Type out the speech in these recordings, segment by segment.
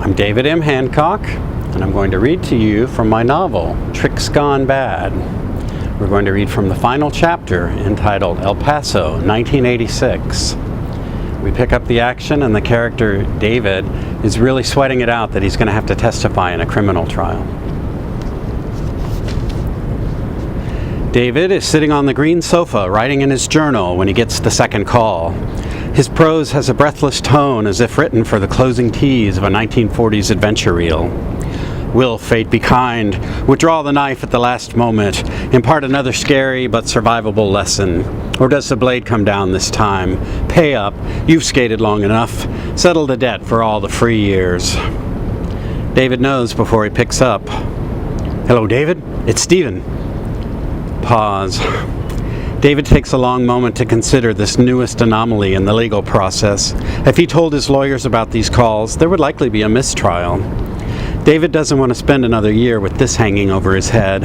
I'm David M. Hancock, and I'm going to read to you from my novel, Tricks Gone Bad. We're going to read from the final chapter entitled El Paso, 1986. We pick up the action, and the character, David, is really sweating it out that he's going to have to testify in a criminal trial. David is sitting on the green sofa, writing in his journal when he gets the second call. His prose has a breathless tone as if written for the closing tease of a 1940s adventure reel. Will fate be kind? Withdraw the knife at the last moment, impart another scary but survivable lesson. Or does the blade come down this time? Pay up, you've skated long enough. Settle the debt for all the free years. David knows before he picks up. Hello, David, it's Stephen. Pause. David takes a long moment to consider this newest anomaly in the legal process. If he told his lawyers about these calls, there would likely be a mistrial. David doesn't want to spend another year with this hanging over his head.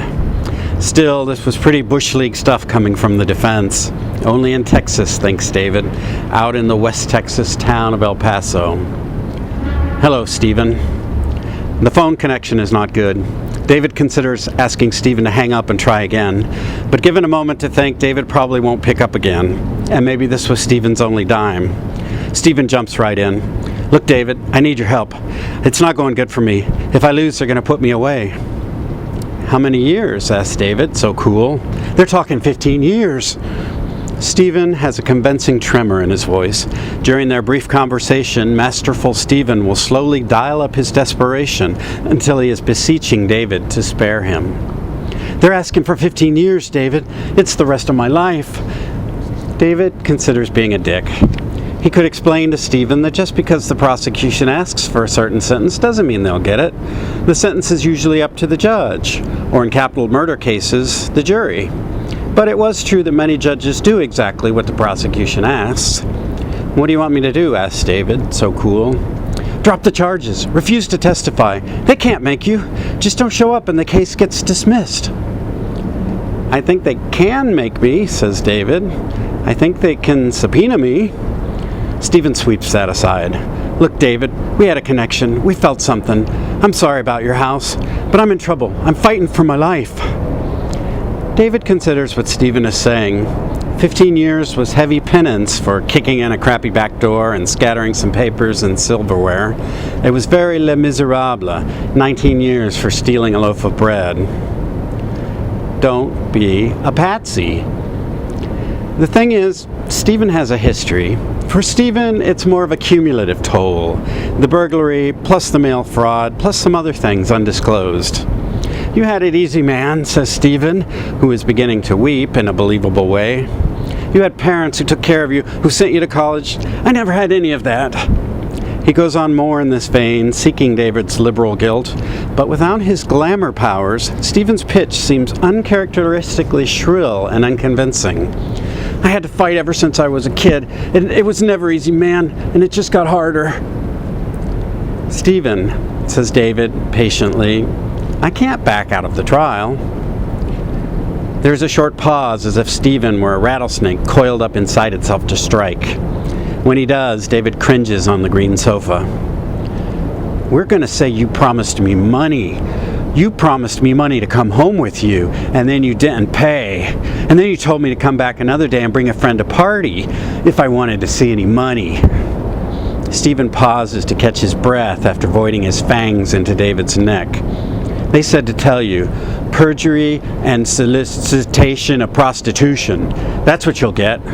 Still, this was pretty Bush League stuff coming from the defense. Only in Texas, thinks David, out in the West Texas town of El Paso. Hello, Stephen. The phone connection is not good. David considers asking Stephen to hang up and try again, but given a moment to think, David probably won't pick up again, and maybe this was Stephen's only dime. Stephen jumps right in. Look, David, I need your help. It's not going good for me. If I lose, they're going to put me away. How many years? Asked David, so cool. They're talking 15 years. Stephen has a convincing tremor in his voice. During their brief conversation, masterful Stephen will slowly dial up his desperation until he is beseeching David to spare him. They're asking for 15 years, David. It's the rest of my life. David considers being a dick. He could explain to Stephen that just because the prosecution asks for a certain sentence doesn't mean they'll get it. The sentence is usually up to the judge, or in capital murder cases, the jury. But it was true that many judges do exactly what the prosecution asks. What do you want me to do? Asked David, so cool. Drop the charges. Refuse to testify. They can't make you. Just don't show up and the case gets dismissed. I think they can make me, says David. I think they can subpoena me. Stephen sweeps that aside. Look, David, we had a connection. We felt something. I'm sorry about your house, but I'm in trouble. I'm fighting for my life. David considers what Stephen is saying. 15 years was heavy penance for kicking in a crappy back door and scattering some papers and silverware. It was very Les Miserables, 19 years for stealing a loaf of bread. Don't be a patsy. The thing is, Stephen has a history. For Stephen, it's more of a cumulative toll. The burglary, plus the mail fraud, plus some other things undisclosed. You had it easy, man, says Stephen, who is beginning to weep in a believable way. You had parents who took care of you, who sent you to college. I never had any of that. He goes on more in this vein, seeking David's liberal guilt, but without his glamour powers, Stephen's pitch seems uncharacteristically shrill and unconvincing. I had to fight ever since I was a kid. It was never easy, man, and it just got harder. Stephen, says David patiently, I can't back out of the trial. There's a short pause as if Stephen were a rattlesnake coiled up inside itself to strike. When he does, David cringes on the green sofa. We're going to say you promised me money. You promised me money to come home with you, and then you didn't pay. And then you told me to come back another day and bring a friend to party if I wanted to see any money. Stephen pauses to catch his breath after voiding his fangs into David's neck. They said to tell you, perjury and solicitation of prostitution. That's what you'll get.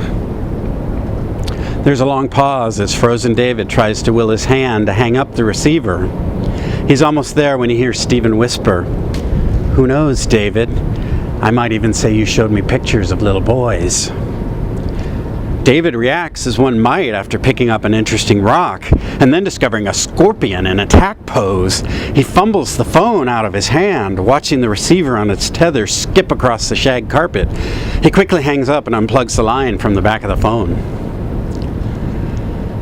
There's a long pause as frozen David tries to will his hand to hang up the receiver. He's almost there when he hears Stephen whisper, Who knows, David? I might even say you showed me pictures of little boys. David reacts as one might after picking up an interesting rock and then discovering a scorpion in attack pose. He fumbles the phone out of his hand, watching the receiver on its tether skip across the shag carpet. He quickly hangs up and unplugs the line from the back of the phone.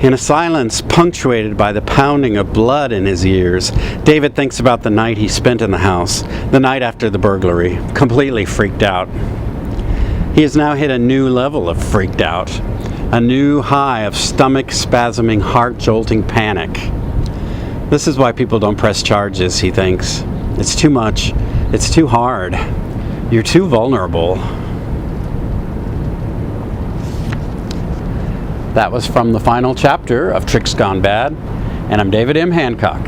In a silence punctuated by the pounding of blood in his ears, David thinks about the night he spent in the house, the night after the burglary, completely freaked out. He has now hit a new level of freaked out, a new high of stomach-spasming, heart-jolting panic. This is why people don't press charges, he thinks. It's too much. It's too hard. You're too vulnerable. That was from the final chapter of Tricks Gone Bad, and I'm David M. Hancock.